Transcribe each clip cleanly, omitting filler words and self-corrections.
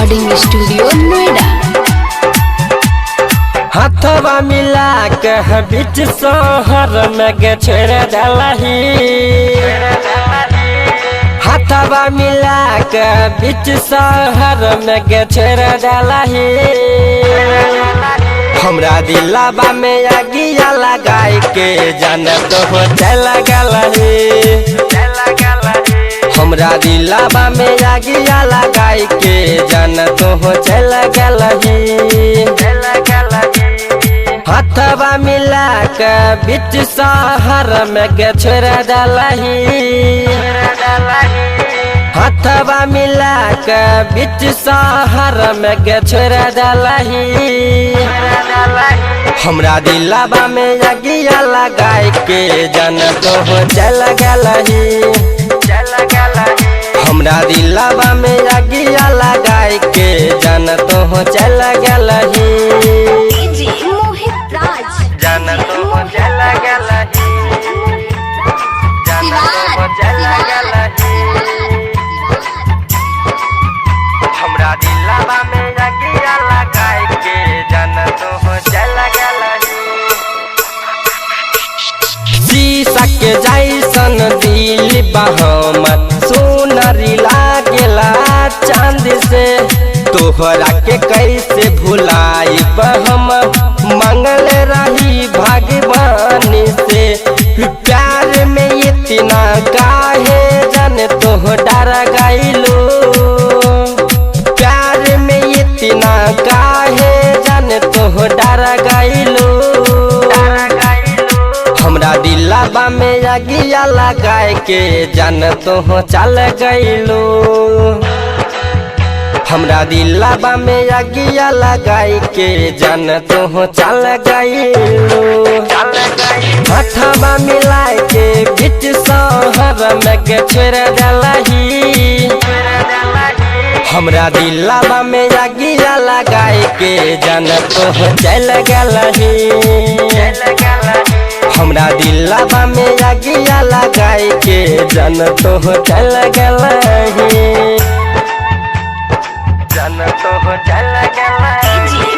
Recording studio Noida. हाथवा मिला के बीच शहर में गे छेड़ डालही, हाथवा मिला के बीच शहर में गे छेड़ डालही। हमरा दिलाबा में आगिया लगाई के जान तो हो चल गलही, हमरा दिलाबा में आगिया लगाई के जान तो हो चल गलही। हाथवा मिला के बीच शहर में गे छेड़ डालही, हाथवा मिला के बीच शहर में गे छेड़ डालही। हमरा दिलाबा में आगिया लगाई के जान तो हो चल गलही, हमरा दिलाबा में आगिया लगाई के जान तो हो चल गलही, जान तो हो चल गलही, जान तो हो चल गलही। हमरा दिलाबा में आगिया लगाई के जान तो हो चल गलही। शीशा के जैसन दिल बहमत सोनरी लागेला चांद से, तोहरा के कैसे भुलाई हम मंगल रही भगवान से। प्यार में इतना काहे जान तो डर गइलो, प्यार में इतना काहे जान तो डर गइलो। हमरा दिलाबा में आगिया लगाए के जान तो हो चल गइलो, हमरा दिलाबा में आगिया लगाई के जान तो हो चल गइलो। हाथवा मिलाए के बीच शहर में गे छेड़ डालही, हमरा दिलाबा में आगिया लगाई के जान तो हो चल गलही, हमरा दिलाबा में आगिया लगाई के जान तो हो चल गलही, जान तो हो चल गलही।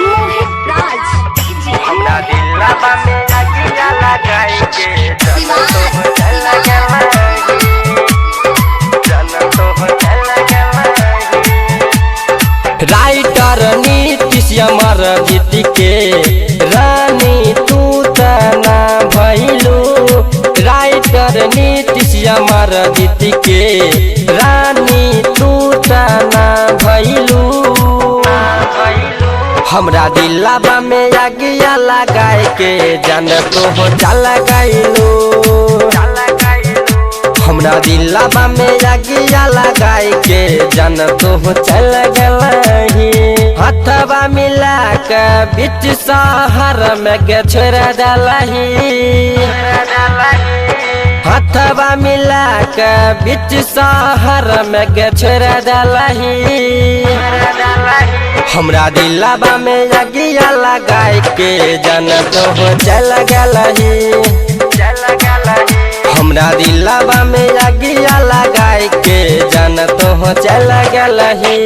हमरा दिलाबा में आगिया लगाई के जान तो हो चल गलही, जान तो हो चल गलही। राइटर नीतीश अमर जीत के रानी तू तना भइलू, राइटर नीतीश अमर जीत के रानी तू तना भइलू। हमरा दिलाबा में आगिया लगाए के जान तो हो चल गइलो, हमरा दिलाबा में आगिया लगाए के जान तो हो चल गलही। हाथवा मिला के बीच शहर में गे छेड़ डालही, हाथवा मिला के बीच शहर में गे छेड़ डालही। हमरा दिलाबा में आगिया लगाई के जान तो हो चल गलही, हमरा दिलाबा में आगिया लगाई के जान तो हो चल गलही।